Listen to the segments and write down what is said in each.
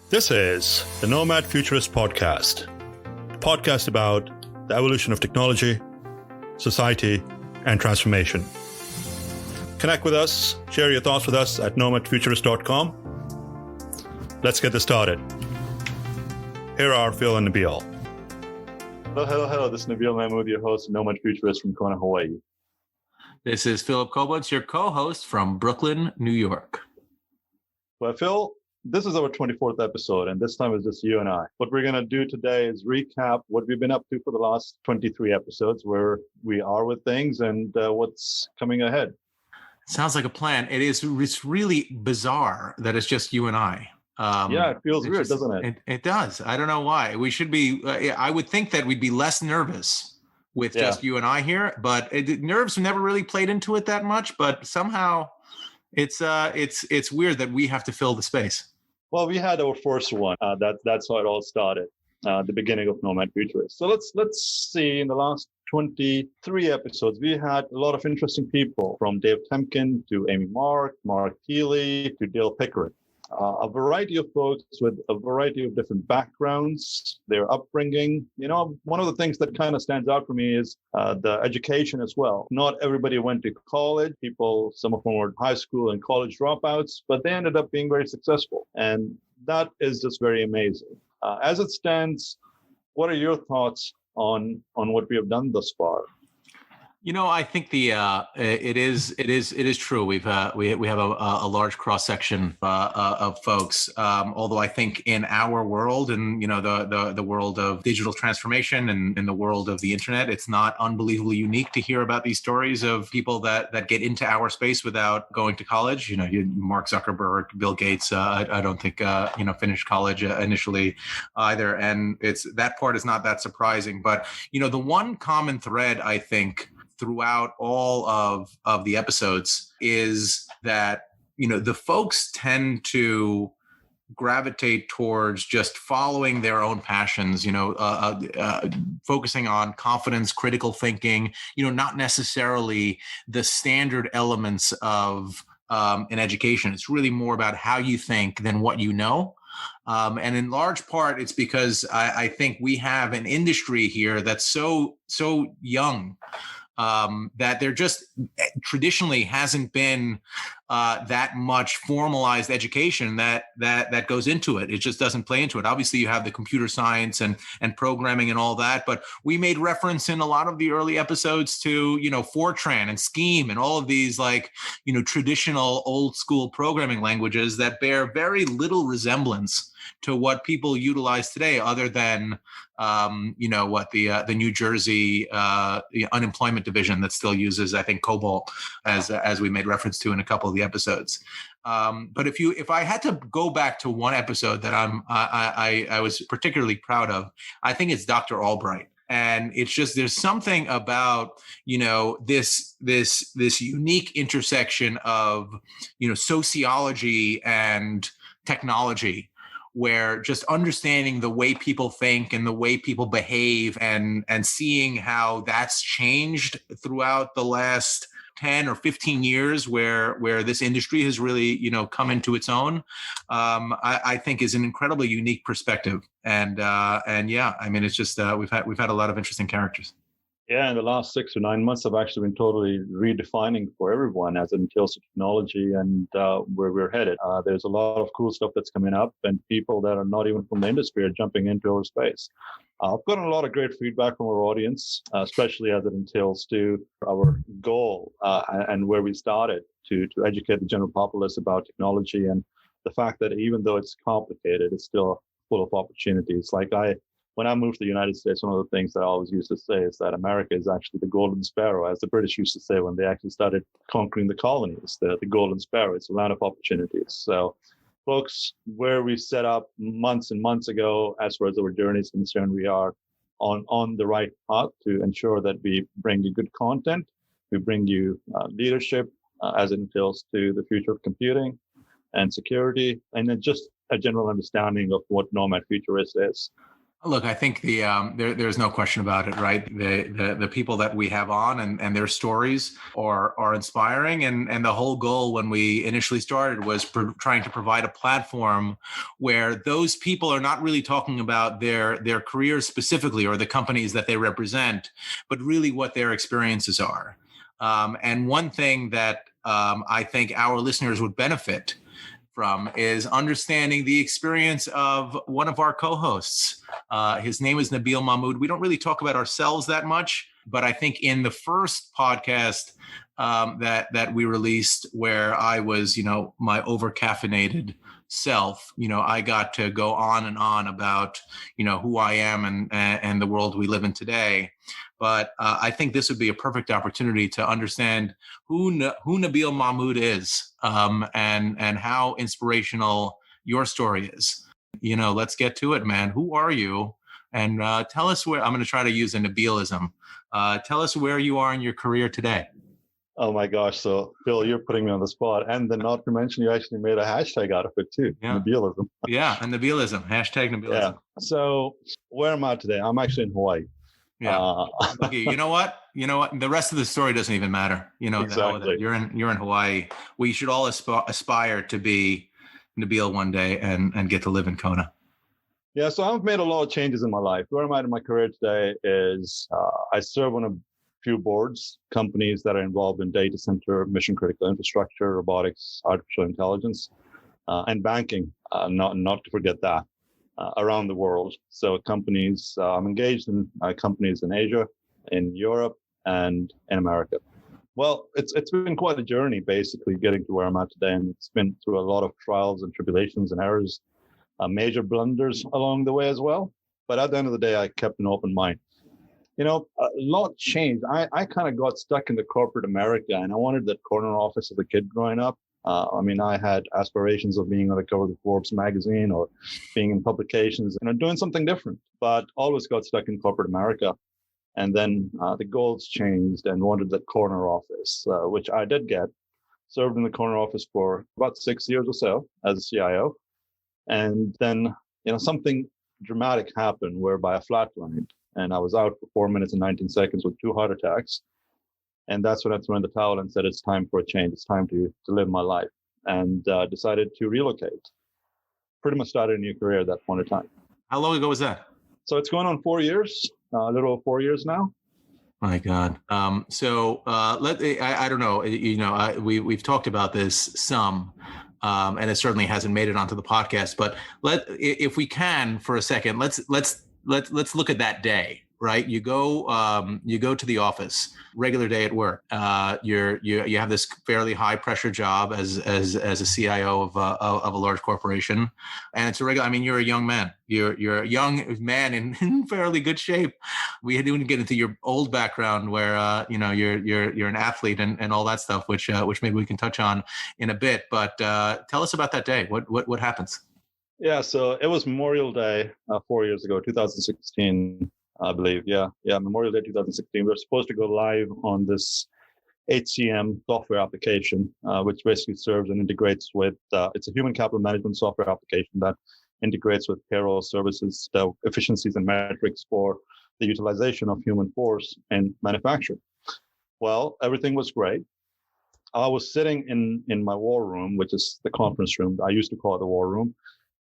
This is the Nomad Futurist podcast, a podcast about the evolution of technology, society, and transformation. Connect with us, share your thoughts with us at nomadfuturist.com. Let's get this started. Here are Phil and Nabeel. Hello. This is Nabeel Mahmood, your host, Nomad Futurist from Kona, Hawaii. This is Phillip Koblence, your co-host from Brooklyn, New York. Well, Phil, this is our 24th episode, and this time it's just you and I. What we're going to do today is recap what we've been up to for the last 23 episodes, where we are with things and what's coming ahead. Sounds like a plan. It's really bizarre that it's just you and I. Yeah, it feels weird, doesn't it? It does. I don't know why. We should be, I would think that we'd be less nervous with just you and I here, but nerves never really played into it that much, but somehow it's weird that we have to fill the space. Well, we had our first one. That's how it all started, the beginning of Nomad Futurist. So let's see, in the last 23 episodes, we had a lot of interesting people, from Dave Temkin to Amy Mark Healy to Dale Pickering. A variety of folks with a variety of different backgrounds, their upbringing. You know, one of the things that kind of stands out for me is the education as well. Not everybody went to college. Some of them were high school and college dropouts, but they ended up being very successful. And that is just very amazing. As it stands, what are your thoughts on what we have done thus far? You know, I think it is true. We have a large cross section of folks. Although I think in our world, and the world of digital transformation and in the world of the internet, it's not unbelievably unique to hear about these stories of people that get into our space without going to college. Mark Zuckerberg, Bill Gates. I don't think finished college initially either, and that part is not that surprising. But the one common thread, I think, throughout all of the episodes is that, the folks tend to gravitate towards just following their own passions, focusing on confidence, critical thinking, not necessarily the standard elements of an education. It's really more about how you think than what you know. And in large part, it's because I think we have an industry here that's so young, that there just traditionally hasn't been that much formalized education that goes into it. It just doesn't play into it. Obviously, you have the computer science and programming and all that, but we made reference in a lot of the early episodes to Fortran and Scheme and all of these traditional old school programming languages that bear very little resemblance to what people utilize today, other than the New Jersey unemployment division that still uses, I think, COBOL, as we made reference to in a couple of the episodes. But if I had to go back to one episode that I was particularly proud of, I think it's Dr. Albright. And it's just, there's something about, this unique intersection of, sociology and technology, where just understanding the way people think and the way people behave and seeing how that's changed throughout the last 10 or 15 years where this industry has really, come into its own, I think is an incredibly unique perspective. And yeah, I mean, it's just, we've had a lot of interesting characters. Yeah, in the last 6 or 9 months, I've actually been totally redefining for everyone as it entails technology and where we're headed. There's a lot of cool stuff that's coming up, and people that are not even from the industry are jumping into our space. I've gotten a lot of great feedback from our audience, especially as it entails to our goal and where we started to educate the general populace about technology, and the fact that even though it's complicated, it's still full of opportunities. When I moved to the United States, one of the things that I always used to say is that America is actually the golden sparrow, as the British used to say when they actually started conquering the colonies, the golden sparrow. It's a land of opportunities. So, folks, where we set up months and months ago, as far as our journey is concerned, we are on the right path to ensure that we bring you good content. We bring you leadership as it entails to the future of computing and security, and then just a general understanding of what Nomad Futurist is. Look, I think there's no question about it, right? The people that we have on and their stories are inspiring, and the whole goal when we initially started was trying to provide a platform where those people are not really talking about their careers specifically or the companies that they represent, but really what their experiences are. And one thing that I think our listeners would benefit from is understanding the experience of one of our co-hosts. His name is Nabeel Mahmood. We don't really talk about ourselves that much, but I think in the first podcast that we released, where I was, my over-caffeinated self, I got to go on and on about, who I am and the world we live in today. But I think this would be a perfect opportunity to understand who Nabeel Mahmood is, and how inspirational your story is. Let's get to it, man. Who are you? And tell us where. I'm going to try to use a Nabeelism. Tell us where you are in your career today. Oh my gosh. So Phil, you're putting me on the spot. And then not to mention you actually made a hashtag out of it too. Yeah. Nabeelism. Yeah, and Nabeelism. Hashtag Nabeelism. Yeah. So where am I today? I'm actually in Hawaii. Yeah. Okay. You know what? The rest of the story doesn't even matter. Exactly. You're in Hawaii. We should all aspire to be Nabeel one day and get to live in Kona. Yeah. So I've made a lot of changes in my life. Where I'm at in my career today is I serve on a few boards, companies that are involved in data center, mission critical infrastructure, robotics, artificial intelligence, and banking. Not to forget that. Around the world. So companies, I'm engaged in companies in Asia, in Europe, and in America. Well, it's been quite a journey, basically, getting to where I'm at today. And it's been through a lot of trials and tribulations and errors, major blunders along the way as well. But at the end of the day, I kept an open mind. A lot changed. I kind of got stuck in the corporate America, and I wanted that corner office as a kid growing up. I had aspirations of being on the cover of the Forbes magazine or being in publications and doing something different, but always got stuck in corporate America. And then the goals changed and wanted that corner office, which I did get. Served in the corner office for about 6 years or so as a CIO. And then, something dramatic happened whereby I flatlined and I was out for 4 minutes and 19 seconds with 2 heart attacks. And that's when I threw in the towel and said, it's time for a change. It's time to live my life, and decided to relocate. Pretty much started a new career at that point in time. How long ago was that? So it's going on 4 years, a little over 4 years now. My God. I don't know, we've talked about this some, and it certainly hasn't made it onto the podcast, but if we can for a second, let's look at that day. Right, you go to the office, regular day at work. You have this fairly high pressure job as a CIO of a large corporation, and it's a regular. I mean, you're a young man. You're a young man in fairly good shape. We didn't get into your old background where you're an athlete and all that stuff, which maybe we can touch on in a bit. But tell us about that day. What happens? Yeah, so it was Memorial Day 4 years ago, 2016. I believe, yeah, Memorial Day 2016. We were supposed to go live on this HCM software application, which basically serves and integrates with, it's a human capital management software application that integrates with payroll services, the efficiencies and metrics for the utilization of human force in manufacturing. Well, everything was great. I was sitting in my war room, which is the conference room. I used to call it the war room.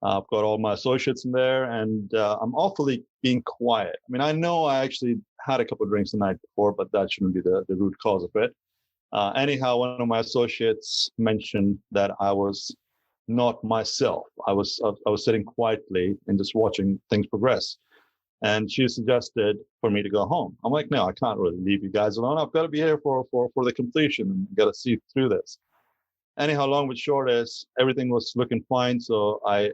I've got all my associates in there, and I'm awfully being quiet. I mean, I know I actually had a couple of drinks the night before, but that shouldn't be the root cause of it. Anyhow, one of my associates mentioned that I was not myself. I was sitting quietly and just watching things progress. And she suggested for me to go home. I'm like, no, I can't really leave you guys alone. I've got to be here for the completion and got to see through this. Anyhow, long but short is everything was looking fine. So I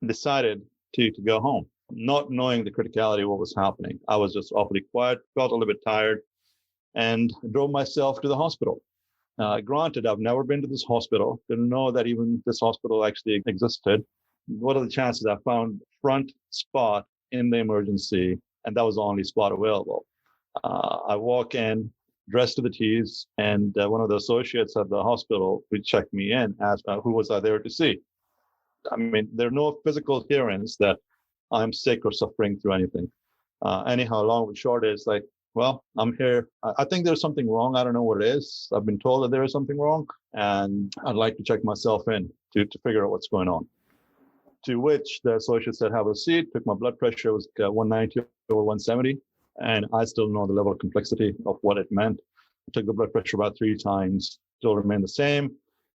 decided to go home, not knowing the criticality of what was happening. I was just awfully quiet, felt a little bit tired, and drove myself to the hospital. Granted, I've never been to this hospital, didn't know that even this hospital actually existed. What are the chances? I found front spot in the emergency, and that was the only spot available. I walk in, dressed to the T's, and one of the associates at the hospital who checked me in asked who was I there to see. I mean, there are no physical appearance that I'm sick or suffering through anything. Anyhow, long and short is like, well, I'm here. I think there's something wrong. I don't know what it is. I've been told that there is something wrong, and I'd like to check myself in to figure out what's going on. To which the associate said, have a seat, took my blood pressure, it was 190 over 170, and I still know the level of complexity of what it meant. I took the blood pressure about 3 times, still remained the same.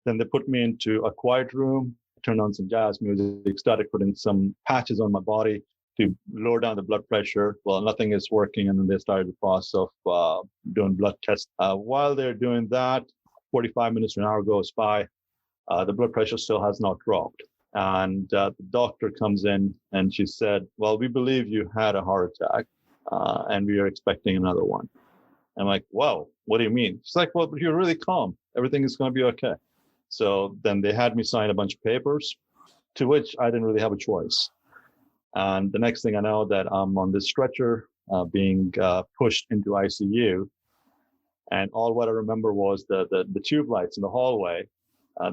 Then they put me into a quiet room, turned on some jazz music, started putting some patches on my body to lower down the blood pressure. Well, nothing is working, and then they started the process of doing blood tests. While they're doing that, 45 minutes to an hour goes by. The blood pressure still has not dropped. And the doctor comes in and she said, well, we believe you had a heart attack and we are expecting another one. I'm like, wow, what do you mean? She's like, well, but you're really calm. Everything is going to be okay. So then they had me sign a bunch of papers, to which I didn't really have a choice. And the next thing I know that I'm on this stretcher being pushed into ICU. And all what I remember was the tube lights in the hallway.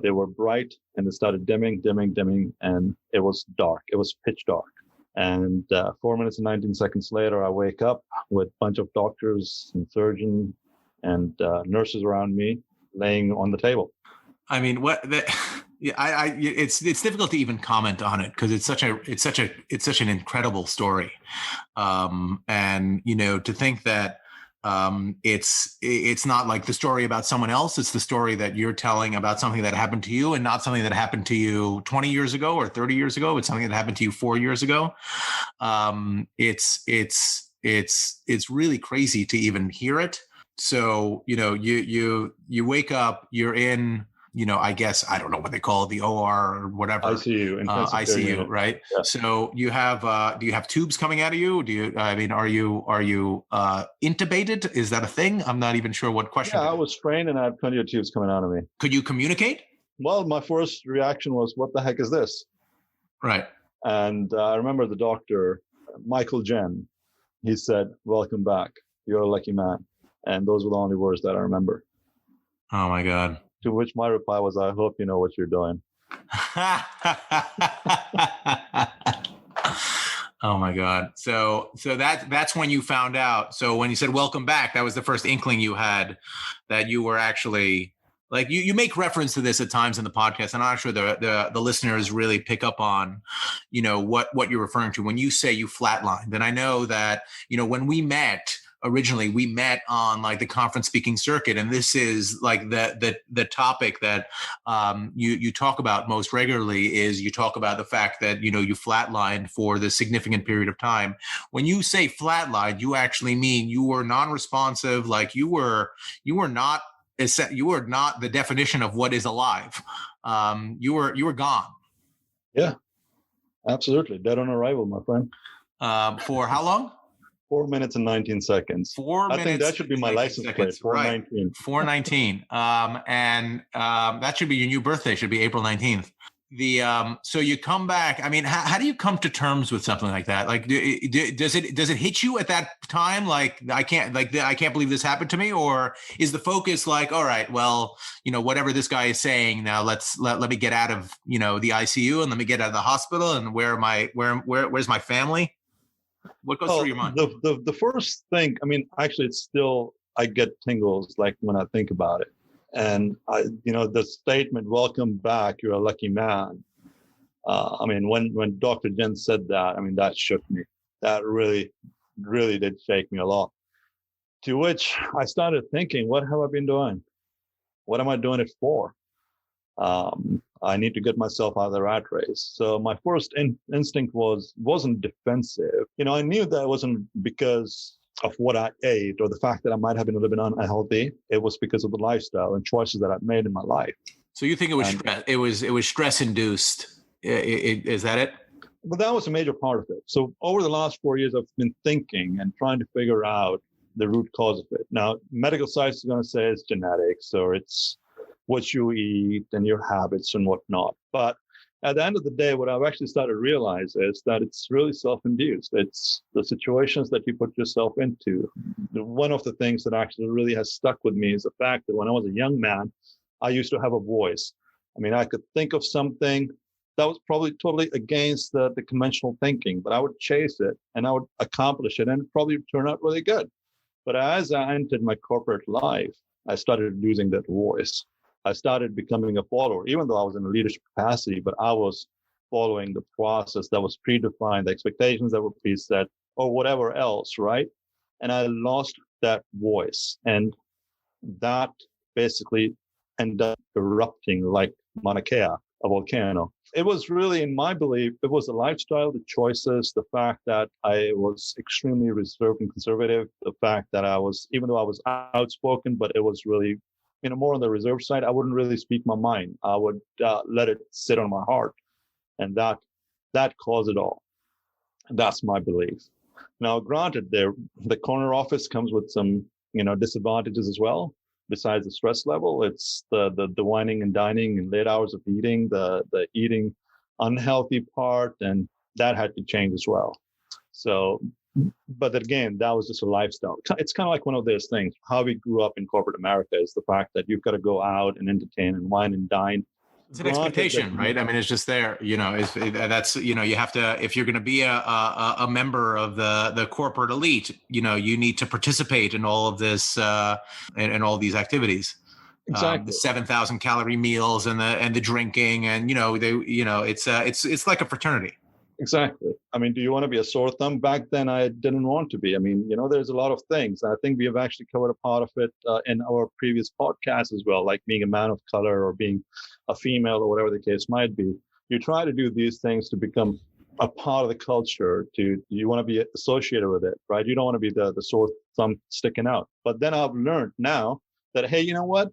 They were bright and they started dimming, and it was dark. It was pitch dark. And 4 minutes and 19 seconds later, I wake up with a bunch of doctors and surgeons and nurses around me laying on the table. I mean, it's difficult to even comment on it because it's such an incredible story, and to think that. It's not like the story about someone else. It's the story that you're telling about something that happened to you, and not something that happened to you 20 years ago or 30 years ago. It's something that happened to you 4 years ago. It's really crazy to even hear it. So, you wake up, you're in, I guess, I don't know what they call it, the OR or whatever. ICU, ICU, right? Yeah. So you have, do you have tubes coming out of you? Are you intubated? Is that a thing? I'm not even sure what question. Yeah, I was trained and I had plenty of tubes coming out of me. Could you communicate? Well, my first reaction was, what the heck is this? Right. And I remember the doctor, Michael Jen, he said, welcome back. You're a lucky man. And those were the only words that I remember. Oh my God. To which my reply was, I hope you know what you're doing. Oh my God. So that's when you found out. So when you said, welcome back, that was the first inkling you had that you were actually, like, you make reference to this at times in the podcast, and I'm not sure the listeners really pick up on, what you're referring to when you say you flatlined. And I know that, when we met, originally we met on like the conference speaking circuit, and this is like the topic that you talk about most regularly. Is you talk about the fact that you flatlined for the significant period of time. When you say flatlined, you actually mean you were non-responsive, like you were not the definition of what is alive. You were gone. Yeah, absolutely, dead on arrival, my friend. For how long? 4 minutes and 19 seconds. 4 minutes. I think that should be my license plate. 419. Right. 419. And that should be your new birthday. Should be April 19th. So you come back. I mean, how do you come to terms with something like that? Like, does it hit you at that time? Like, I can't believe this happened to me. Or is the focus like, all right, well, whatever this guy is saying now, let me get out of, the ICU, and let me get out of the hospital, and where's my family? What goes through your mind? The first thing, I mean, actually, it's still, I get tingles like when I think about it. And the statement, welcome back, you're a lucky man. I mean, when Dr. Jen said that, I mean, that shook me. That really, really did shake me a lot. To which I started thinking, what have I been doing? What am I doing it for? I need to get myself out of the rat race. So my first instinct wasn't defensive. I knew that it wasn't because of what I ate or the fact that I might have been a little bit unhealthy. It was because of the lifestyle and choices that I've made in my life. So you think it was stress? It was stress induced. Is that it? Well, that was a major part of it. So over the last 4 years, I've been thinking and trying to figure out the root cause of it. Now, medical science is going to say it's genetics, or it's what you eat and your habits and whatnot. But at the end of the day, what I've actually started to realize is that it's really self-induced. It's the situations that you put yourself into. One of the things that actually really has stuck with me is the fact that when I was a young man, I used to have a voice. I mean, I could think of something that was probably totally against the conventional thinking, but I would chase it and I would accomplish it and it probably turn out really good. But as I entered my corporate life, I started losing that voice. I started becoming a follower, even though I was in a leadership capacity, but I was following the process that was predefined, the expectations that were preset, or whatever else, right? And I lost that voice. And that basically ended up erupting like Mauna Kea, a volcano. It was really, in my belief, it was the lifestyle, the choices, the fact that I was extremely reserved and conservative, the fact that I was, even though I was outspoken, but it was really, more on the reserved side, I wouldn't really speak my mind. I would let it sit on my heart. And that caused it all. That's my belief. Now, granted, the corner office comes with some, disadvantages as well. Besides the stress level, it's the whining and dining and late hours of eating, the eating unhealthy part, and that had to change as well. So, but again, that was just a lifestyle. It's kind of like one of those things. How we grew up in corporate America is the fact that you've got to go out and entertain and wine and dine. It's an expectation, right? I mean, it's just there. That's you have to, if you're going to be a member of the corporate elite, you need to participate in all of this and all these activities. Exactly. The 7,000 calorie meals and the drinking, and it's like a fraternity. Exactly. I mean, do you want to be a sore thumb? Back then, I didn't want to be. I mean, there's a lot of things. I think we have actually covered a part of it in our previous podcast as well, like being a man of color or being a female or whatever the case might be. You try to do these things to become a part of the culture. You want to be associated with it, right? You don't want to be the sore thumb sticking out. But then I've learned now that, hey, you know what?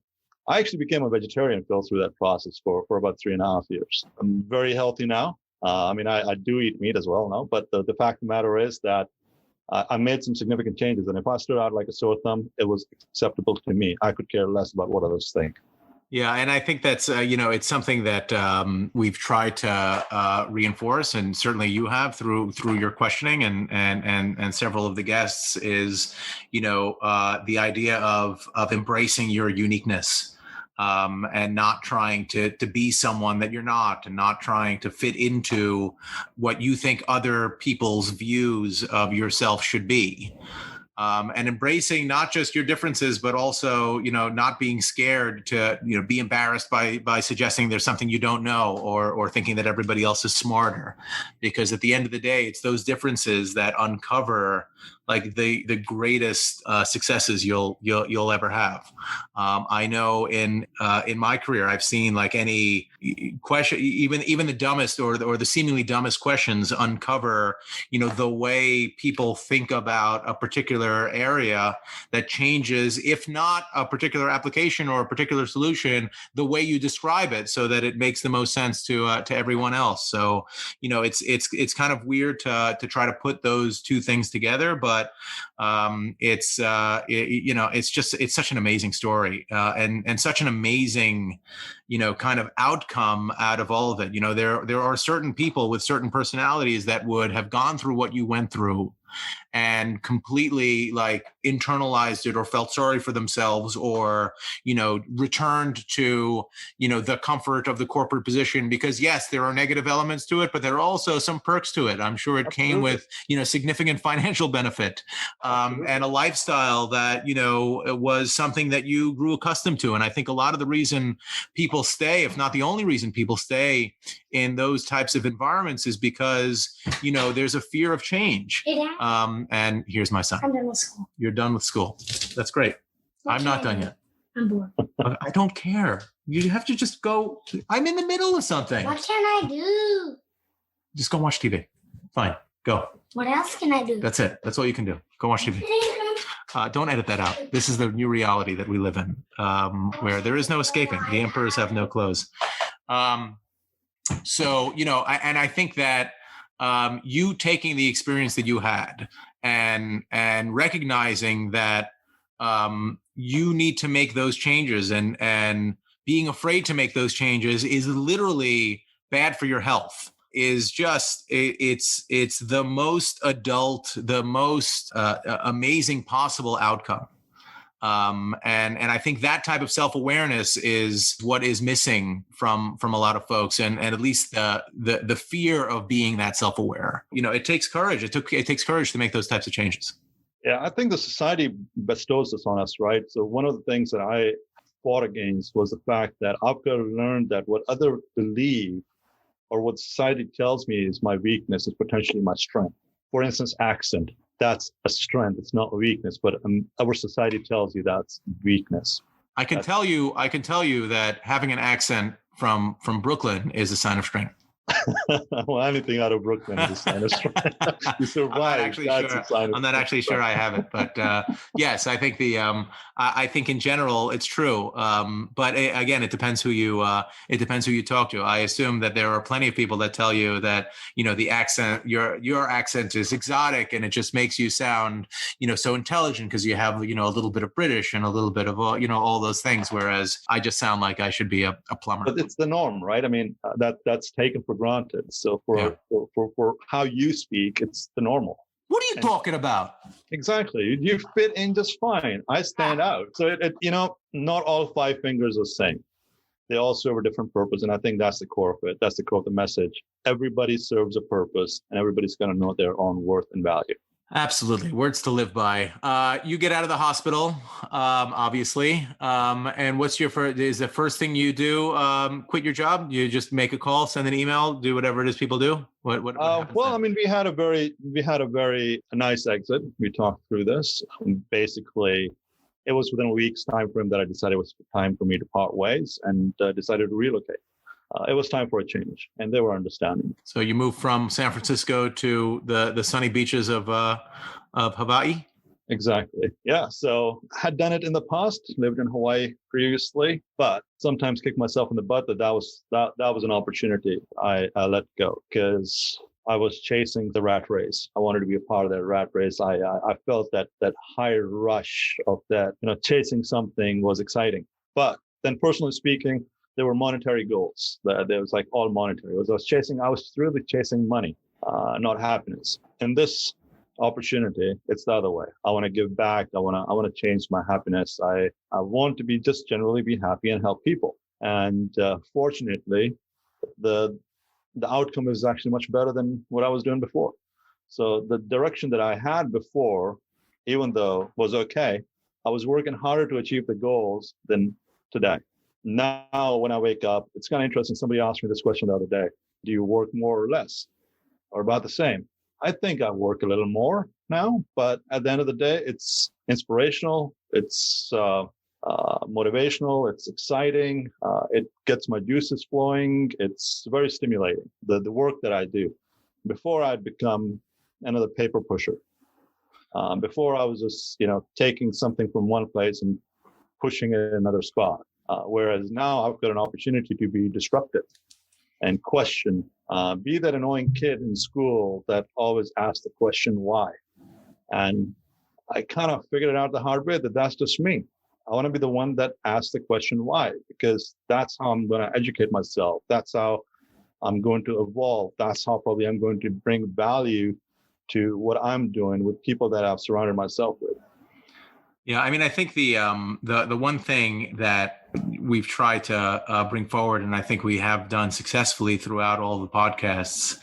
I actually became a vegetarian, go through that process for about 3.5 years. I'm very healthy now. I do eat meat as well now, but the fact of the matter is that I made some significant changes. And if I stood out like a sore thumb, it was acceptable to me. I could care less about what others think. Yeah, and I think that's it's something that we've tried to reinforce, and certainly you have through your questioning and several of the guests is the idea of embracing your uniqueness. And not trying to be someone that you're not, and not trying to fit into what you think other people's views of yourself should be. And embracing not just your differences, but also, not being scared to, be embarrassed by suggesting there's something you don't know, or thinking that everybody else is smarter. Because at the end of the day, it's those differences that uncover like the greatest successes you'll ever have. I know in my career, I've seen like any question, even the dumbest or the seemingly dumbest questions uncover, the way people think about a particular area that changes, if not a particular application or a particular solution, the way you describe it, so that it makes the most sense to everyone else. So, it's kind of weird to try to put those two things together, but it's such an amazing story and such an amazing kind of outcome out of all of it. There are certain people with certain personalities that would have gone through what you went through and completely like internalized it, or felt sorry for themselves, or returned to the comfort of the corporate position, because yes, there are negative elements to it, but there are also some perks to it. I'm sure it came with significant financial benefit and a lifestyle that was something that you grew accustomed to. And I think a lot of the reason people stay, if not the only reason people stay in those types of environments, is because there's a fear of change. And here's my son. I'm done with school. You're done with school. That's great. I'm not done yet. I'm bored. I don't care. You have to just go. I'm in the middle of something. What can I do? Just go watch TV. Fine. Go. What else can I do? That's it. That's all you can do. Go watch TV. Don't edit that out. This is the new reality that we live in, where there is no escaping. The emperors have no clothes. So, and I think that you taking the experience that you had and recognizing that you need to make those changes, and being afraid to make those changes is literally bad for your health, is just, it's the most adult, the most amazing possible outcome. And I think that type of self-awareness is what is missing from a lot of folks, and at least the fear of being that self-aware. It takes courage. It takes courage to make those types of changes. Yeah, I think the society bestows this on us, right? So one of the things that I fought against was the fact that I've got to learn that what others believe or what society tells me is my weakness is potentially my strength. For instance, accent. That's a strength. It's not a weakness, but our society tells you that's weakness. I can tell you that having an accent from Brooklyn is a sign of strength. Well, anything out of Brooklyn is a sign of strength. You survive. I'm not actually sure I haven't, but yes, I think I think in general it's true. But again, it depends who you talk to. I assume that there are plenty of people that tell you that the accent, your accent is exotic and it just makes you sound so intelligent because you have a little bit of British and a little bit of all those things. Whereas I just sound like I should be a plumber. But it's the norm, right? I mean, that's taken for granted. So for how you speak, it's the normal. What are you talking about? Exactly. You fit in just fine. I stand out. So not all 5 fingers are the same. They all serve a different purpose. And I think that's the core of it. That's the core of the message. Everybody serves a purpose and everybody's going to know their own worth and value. Absolutely. Words to live by. You get out of the hospital, obviously. And what's is the first thing you do, quit your job? You just make a call, send an email, do whatever it is people do? What well, I mean, we had a very nice exit. We talked through this. Basically, it was within a week's time frame that I decided it was time for me to part ways and decided to relocate. It was time for a change, and they were understanding. So you moved from San Francisco to the sunny beaches of Hawaii? Exactly. Yeah. So I had done it in the past, lived in Hawaii previously, but sometimes kicked myself in the butt that was an opportunity I let go because I was chasing the rat race. I wanted to be a part of that rat race. I felt that high rush of that, chasing something was exciting. But then personally speaking, there were monetary goals. There was like all monetary. I was really chasing money, not happiness. In this opportunity, it's the other way. I want to give back. I want to change my happiness. I want to just generally be happy and help people. And fortunately, the outcome is actually much better than what I was doing before. So the direction that I had before, even though was okay, I was working harder to achieve the goals than today. Now, when I wake up, it's kind of interesting. Somebody asked me this question the other day. Do you work more or less or about the same? I think I work a little more now, but at the end of the day, it's inspirational. It's motivational. It's exciting. It gets my juices flowing. It's very stimulating, the work that I do. Before I'd become another paper pusher. Before I was just, taking something from one place and pushing it in another spot. Whereas now I've got an opportunity to be disruptive and question, be that annoying kid in school that always asks the question, why? And I kind of figured it out the hard way that that's just me. I want to be the one that asks the question, why? Because that's how I'm going to educate myself. That's how I'm going to evolve. That's how probably I'm going to bring value to what I'm doing with people that I've surrounded myself with. Yeah, I mean, I think the one thing that we've tried to bring forward, and I think we have done successfully throughout all the podcasts,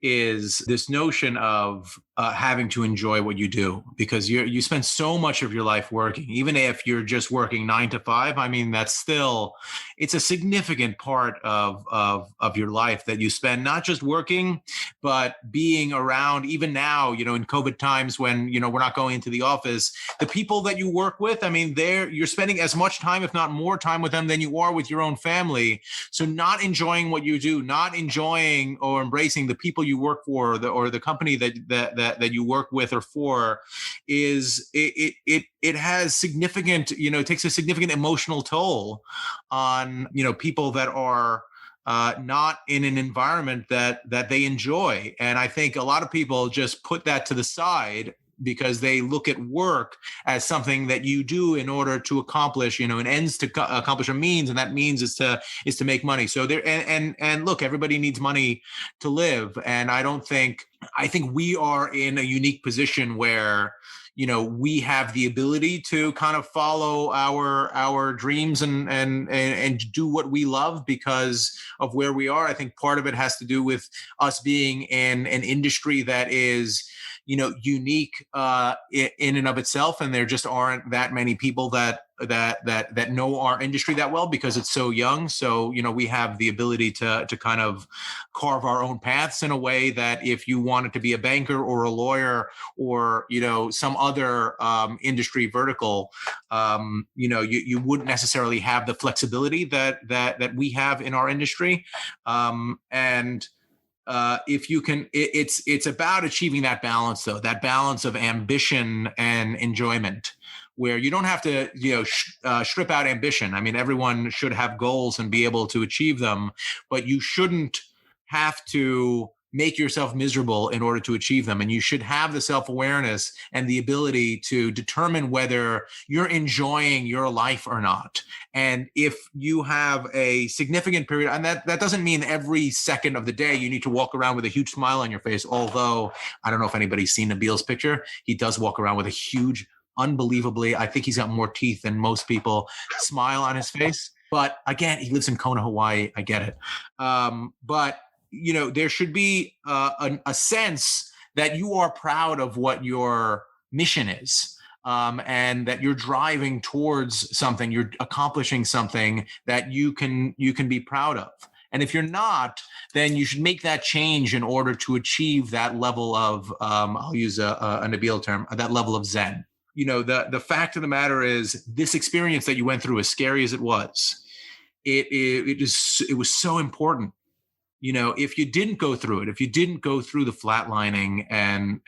is this notion of having to enjoy what you do, because you spend so much of your life working. Even if you're just working 9 to 5, I mean, it's a significant part of your life that you spend not just working, but being around. Even now, in COVID times when we're not going into the office, the people that you work with, I mean, you're spending as much time, if not more time, with them than you are with your own family. So not enjoying what you do, not enjoying or embracing the people you work for, or the company that you work with or for, is it has significant, it takes a significant emotional toll on people that are not in an environment that they enjoy. And I think a lot of people just put that to the side because they look at work as something that you do in order to accomplish, an ends to accomplish a means, and that means is to make money. So there, and look, everybody needs money to live, and I don't think I think we are in a unique position where, we have the ability to kind of follow our dreams and do what we love because of where we are. I think part of it has to do with us being in an industry that is, unique in and of itself, and there just aren't that many people that know our industry that well because it's so young. So we have the ability to kind of carve our own paths in a way that if you wanted to be a banker or a lawyer or some other industry vertical, you wouldn't necessarily have the flexibility that we have in our industry, and if you can, it's about achieving that balance, though, that balance of ambition and enjoyment, where you don't have to, strip out ambition. I mean, everyone should have goals and be able to achieve them, but you shouldn't have to make yourself miserable in order to achieve them. And you should have the self-awareness and the ability to determine whether you're enjoying your life or not. And if you have a significant period, and that doesn't mean every second of the day you need to walk around with a huge smile on your face, although I don't know if anybody's seen Nabeel's picture. He does walk around with a huge, unbelievably, I think he's got more teeth than most people, smile on his face. But again, he lives in Kona, Hawaii. I get it. But there should be a sense that you are proud of what your mission is, and that you're driving towards something, you're accomplishing something that you can be proud of. And if you're not, then you should make that change in order to achieve that level of, I'll use a Nabeel term, that level of Zen. The fact of the matter is, this experience that you went through, as scary as it was, it was so important. If you didn't go through it, if you didn't go through the flatlining and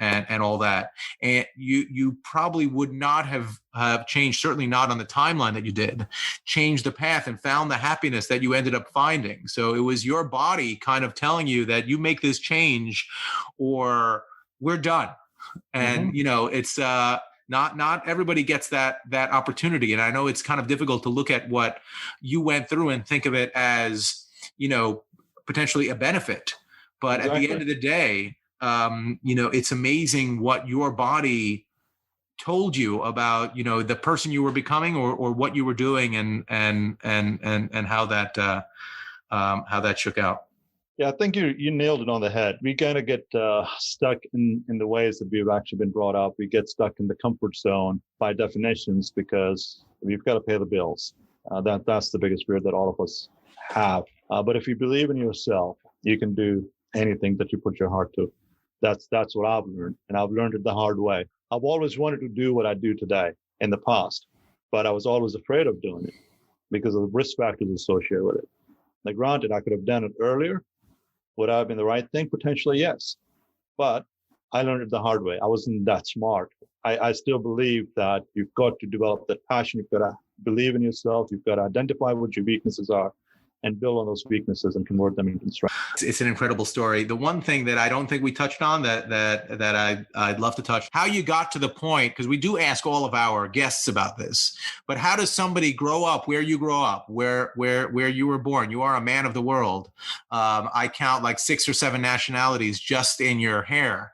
all that, and you probably would not have changed, certainly not on the timeline that you did, changed the path and found the happiness that you ended up finding. So it was your body kind of telling you that you make this change or we're done. And, it's not everybody gets that opportunity. And I know it's kind of difficult to look at what you went through and think of it as, potentially a benefit, but exactly. At the end of the day, it's amazing what your body told you about, the person you were becoming or what you were doing and how that shook out. Yeah, I think you nailed it on the head. We kind of get stuck in the ways that we've actually been brought up. We get stuck in the comfort zone by definitions because we've got to pay the bills. That's the biggest fear that all of us have. But if you believe in yourself, you can do anything that you put your heart to. That's what I've learned, and I've learned it the hard way. I've always wanted to do what I do today in the past, but I was always afraid of doing it because of the risk factors associated with it. Now, granted, I could have done it earlier. Would I have been the right thing? Potentially, yes. But I learned it the hard way. I wasn't that smart. I still believe that you've got to develop that passion. You've got to believe in yourself. You've got to identify what your weaknesses are and build on those weaknesses and convert them into strength. It's an incredible story. The one thing that I don't think we touched on that I'd love to touch, how you got to the point, because we do ask all of our guests about this, but how does somebody grow up where you grow up, where you were born? You are a man of the world. I count like 6 or 7 nationalities just in your hair.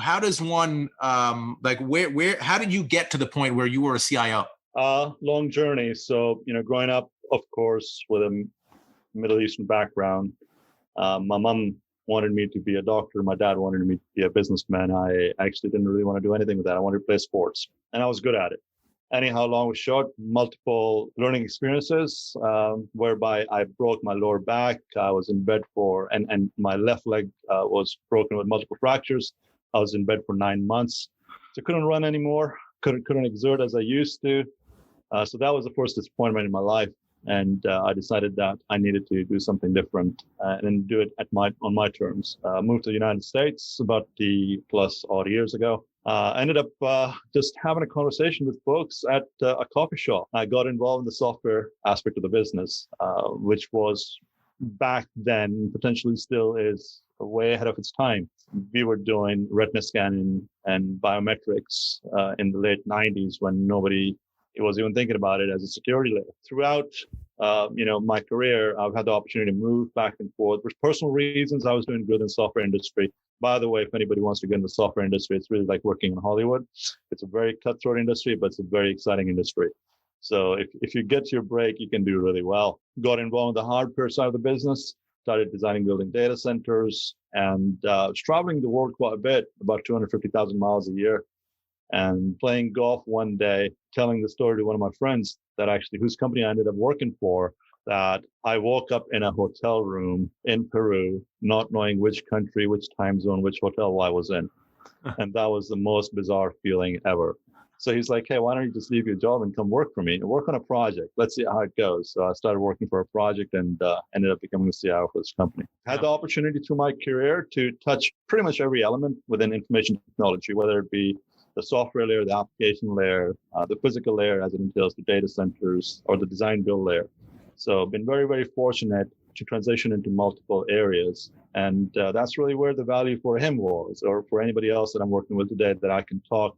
How does one, how did you get to the point where you were a CIO? Long journey. So, growing up, of course, with a Middle Eastern background, my mom wanted me to be a doctor. My dad wanted me to be a businessman. I actually didn't really want to do anything with that. I wanted to play sports, and I was good at it. Anyhow, long or short, multiple learning experiences, whereby I broke my lower back. I was in bed and my left leg was broken with multiple fractures. I was in bed for 9 months. So couldn't run anymore. Couldn't exert as I used to. So that was the first disappointment in my life. And I decided that I needed to do something different and do it on my terms. Moved to the United States about 30+ odd years ago. Ended up just having a conversation with folks at a coffee shop. I got involved in the software aspect of the business, which was back then, potentially still is, way ahead of its time. We were doing retina scanning and biometrics in the late 90s when nobody was even thinking about it as a security layer. Throughout my career, I've had the opportunity to move back and forth. For personal reasons, I was doing good in the software industry. By the way, if anybody wants to get in the software industry, it's really like working in Hollywood. It's a very cutthroat industry, but it's a very exciting industry. So if you get your break, you can do really well. Got involved in the hardware side of the business, started designing, building data centers, and was traveling the world quite a bit, about 250,000 miles a year, and playing golf one day, telling the story to one of my friends that actually whose company I ended up working for, that I woke up in a hotel room in Peru, not knowing which country, which time zone, which hotel I was in. And that was the most bizarre feeling ever. So he's like, hey, why don't you just leave your job and come work for me and work on a project? Let's see how it goes. So I started working for a project and ended up becoming the CIO for this company. Had the opportunity through my career to touch pretty much every element within information technology, whether it be the software layer, the application layer, the physical layer as it entails the data centers, or the design build layer. So I've been very, very fortunate to transition into multiple areas. And that's really where the value for him was, or for anybody else that I'm working with today, that I can talk,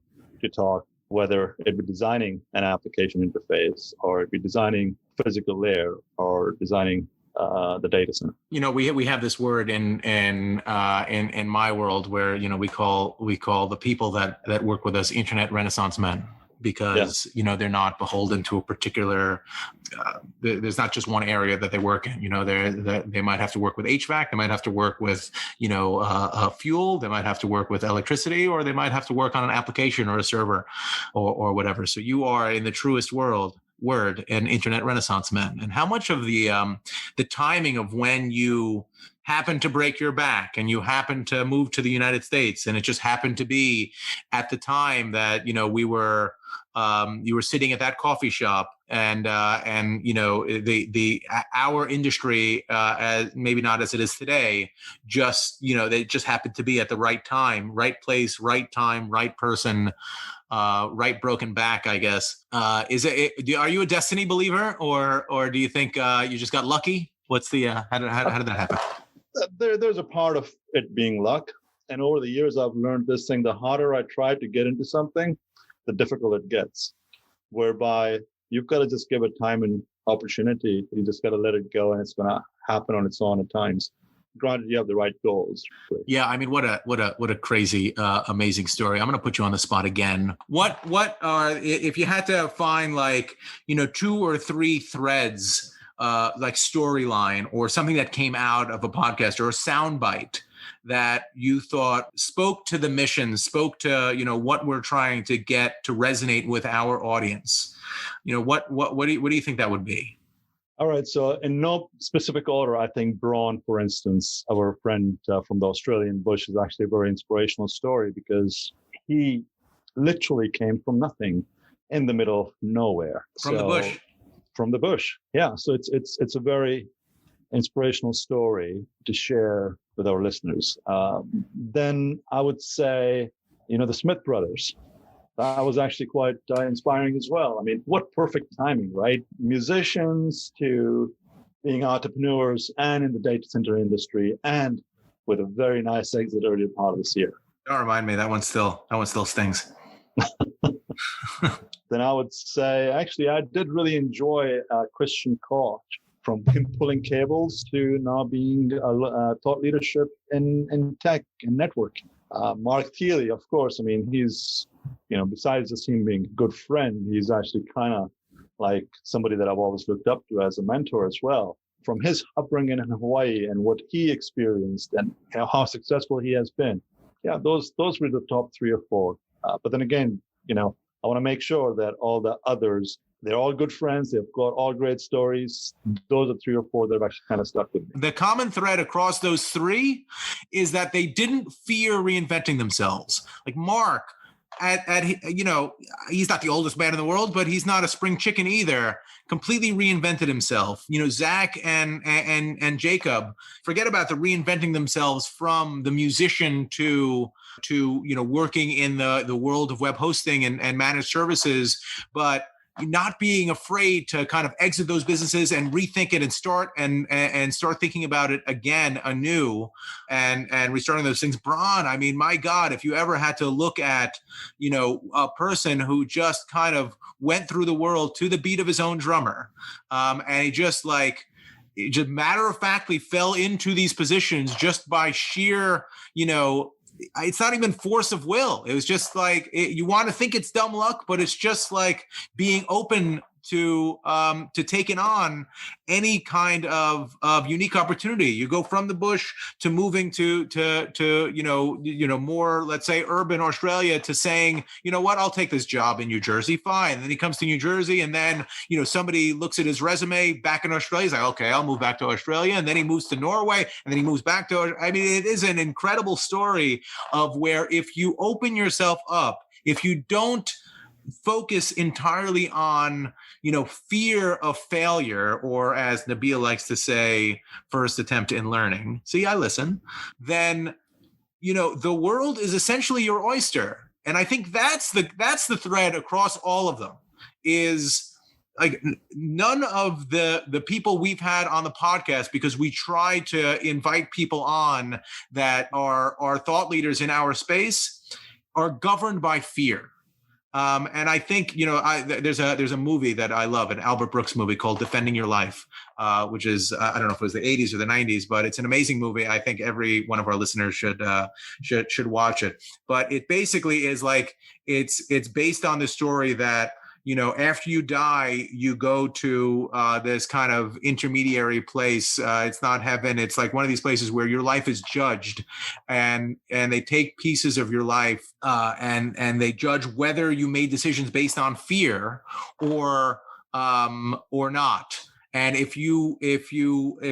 whether it be designing an application interface, or it be designing physical layer, or designing the data center. You know, we have this word in my world where, you know, we call the people that work with us Internet Renaissance men, because you know, they're not beholden to a particular. There's not just one area that they work in. You know, they might have to work with HVAC, they might have to work with, you know, fuel, they might have to work with electricity, or they might have to work on an application or a server, or whatever. So you are, in the truest word, an Internet Renaissance man. And how much of the timing of when you happen to break your back and you happen to move to the United States, and it just happened to be at the time that, you know, you were sitting at that coffee shop, and you know, our industry, as maybe not as it is today, just, you know, they just happened to be at the right time, right place, right time, right person, right broken back, I guess. Are you a destiny believer, or do you think you just got lucky? What's the how did that happen? There's a part of it being luck, and over the years I've learned this thing: the harder I try to get into something, the difficult it gets. Whereby you've got to just give it time and opportunity. You just got to let it go, and it's going to happen on its own at times. Granted, you have the right goals. Yeah, I mean, what a crazy, amazing story. I'm going to put you on the spot again. What are, if you had to find, like, you know, 2 or 3 threads, like storyline or something that came out of a podcast or a soundbite that you thought spoke to the mission, spoke to, you know, what we're trying to get to resonate with our audience, you know, what do you think that would be? All right. So in no specific order, I think Braun, for instance, our friend from the Australian bush, is actually a very inspirational story, because he literally came from nothing in the middle of nowhere. From the bush. From the bush. Yeah. So it's a very inspirational story to share with our listeners. Then I would say, you know, the Smith brothers. That was actually quite inspiring as well. I mean, what perfect timing, right? Musicians to being entrepreneurs, and in the data center industry, and with a very nice exit earlier part of this year. Don't remind me. That one still stings. Then I would say, actually, I did really enjoy Christian Koch, from him pulling cables to now being thought leadership in tech and networking. Mark Thiele, of course. I mean, he's, you know, besides just him being a good friend, he's actually kind of like somebody that I've always looked up to as a mentor as well. From his upbringing in Hawaii and what he experienced and how successful he has been. Yeah, those were the top 3 or 4. But then again, you know, I want to make sure that all the others, they're all good friends. They've got all great stories. Those are 3 or 4 that have actually kind of stuck with me. The common thread across those 3 is that they didn't fear reinventing themselves. Like Mark, you know, he's not the oldest man in the world, but he's not a spring chicken either. Completely reinvented himself. You know, Zach and Jacob, forget about the reinventing themselves from the musician to you know, working in the world of web hosting and managed services, but not being afraid to kind of exit those businesses and rethink it and start thinking about it again anew and restarting those things. Braun, I mean, my God, if you ever had to look at, you know, a person who just kind of went through the world to the beat of his own drummer, and he just, like, just matter-of-factly fell into these positions just by sheer, it's not even force of will. It was just like, you want to think it's dumb luck, but it's just like being open to taking on any kind of unique opportunity. You go from the bush to moving to more, let's say, urban Australia, to saying, you know what, I'll take this job in New Jersey. Fine. And then he comes to New Jersey, and then somebody looks at his resume back in Australia. He's like, okay, I'll move back to Australia. And then he moves to Norway, and then he moves back to. I mean, it is an incredible story of where, if you open yourself up, if you don't focus entirely on fear of failure, or as Nabeel likes to say, first attempt in learning. See, I listen. Then the world is essentially your oyster, and I think that's the thread across all of them. Is like, none of the people we've had on the podcast, because we try to invite people on that are thought leaders in our space, are governed by fear. And I think, there's a movie that I love, an Albert Brooks movie called Defending Your Life, which is, I don't know if it was the 80s or the 90s, but it's an amazing movie. I think every one of our listeners should watch it. But it basically is like, it's based on the story that, after you die, you go to this kind of intermediary place. It's not heaven. It's like one of these places where your life is judged, and they take pieces of your life and they judge whether you made decisions based on fear or not. And if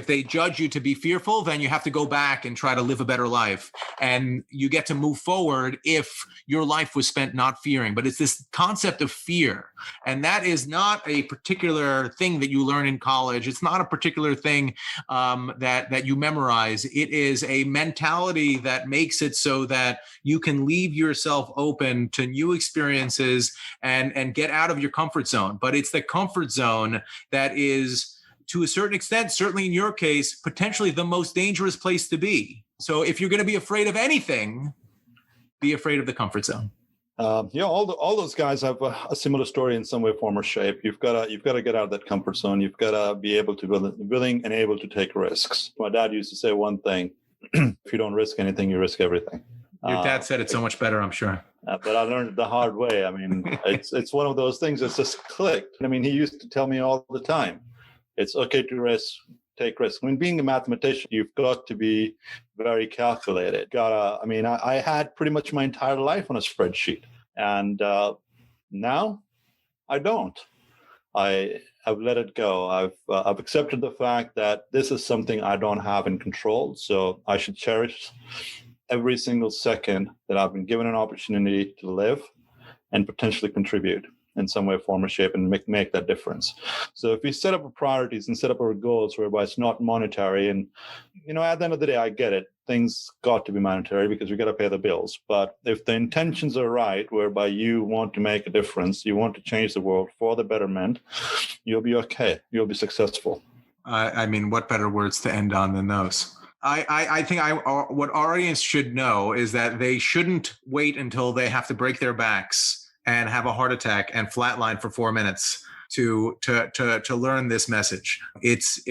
they judge you to be fearful, then you have to go back and try to live a better life. And you get to move forward if your life was spent not fearing. But it's this concept of fear. And that is not a particular thing that you learn in college. It's not a particular thing that you memorize. It is a mentality that makes it so that you can leave yourself open to new experiences and get out of your comfort zone. But it's the comfort zone that is, to a certain extent, certainly in your case, potentially the most dangerous place to be. So if you're going to be afraid of anything, be afraid of the comfort zone. All those guys have a similar story in some way, form, or shape. You've got to get out of that comfort zone. You've got to be able to willing and able to take risks. My dad used to say one thing: if you don't risk anything, you risk everything. Your dad said it so much better, I'm sure. But I learned it the hard way. I mean, it's one of those things that's just clicked. I mean, he used to tell me all the time, it's okay to take risks. I mean, being a mathematician, you've got to be very calculated. I had pretty much my entire life on a spreadsheet. And now I don't. I've let it go. I've accepted the fact that this is something I don't have in control. So I should cherish every single second that I've been given an opportunity to live and potentially contribute in some way, form, or shape, and make that difference. So if we set up our priorities and set up our goals whereby it's not monetary, and, at the end of the day, I get it. Things got to be monetary because we got to pay the bills. But if the intentions are right, whereby you want to make a difference, you want to change the world for the betterment, you'll be okay. You'll be successful. I mean, what better words to end on than those? I think what our audience should know is that they shouldn't wait until they have to break their backs and have a heart attack and flatline for 4 minutes to learn this message. It's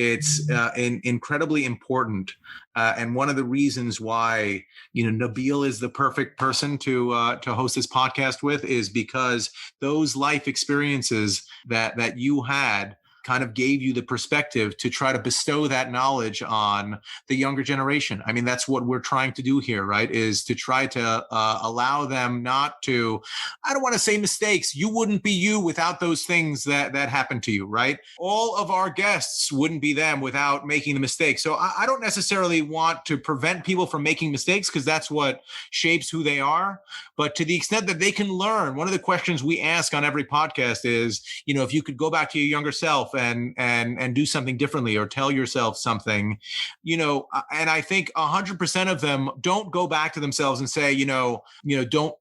incredibly important, and one of the reasons why Nabeel is the perfect person to host this podcast with is because those life experiences that you had kind of gave you the perspective to try to bestow that knowledge on the younger generation. I mean, that's what we're trying to do here, right? Is to try to allow them not to, I don't want to say mistakes. You wouldn't be you without those things that happened to you, right? All of our guests wouldn't be them without making the mistakes. So I don't necessarily want to prevent people from making mistakes, because that's what shapes who they are. But to the extent that they can learn, one of the questions we ask on every podcast is, if you could go back to your younger self and do something differently, or tell yourself something, and I think 100% of them don't go back to themselves and say, don't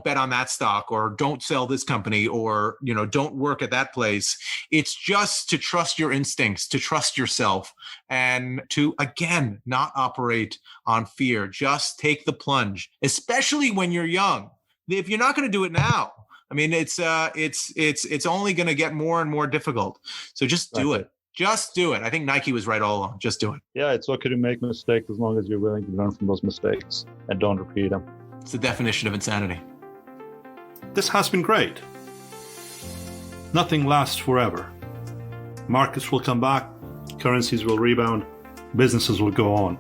bet on that stock, or don't sell this company, or, don't work at that place. It's just to trust your instincts, to trust yourself, and to, again, not operate on fear. Just take the plunge, especially when you're young. If you're not going to do it now, I mean, it's only going to get more and more difficult. So just do it. Just do it. I think Nike was right all along. Just do it. Yeah, it's okay to make mistakes as long as you're willing to learn from those mistakes and don't repeat them. It's the definition of insanity. This has been great. Nothing lasts forever. Markets will come back, currencies will rebound, businesses will go on,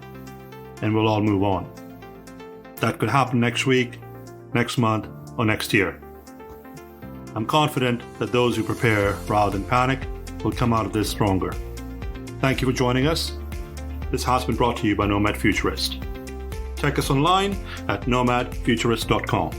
and we'll all move on. That could happen next week, next month, or next year. I'm confident that those who prepare rather than panic will come out of this stronger. Thank you for joining us. This has been brought to you by Nomad Futurist. Check us online at nomadfuturist.com.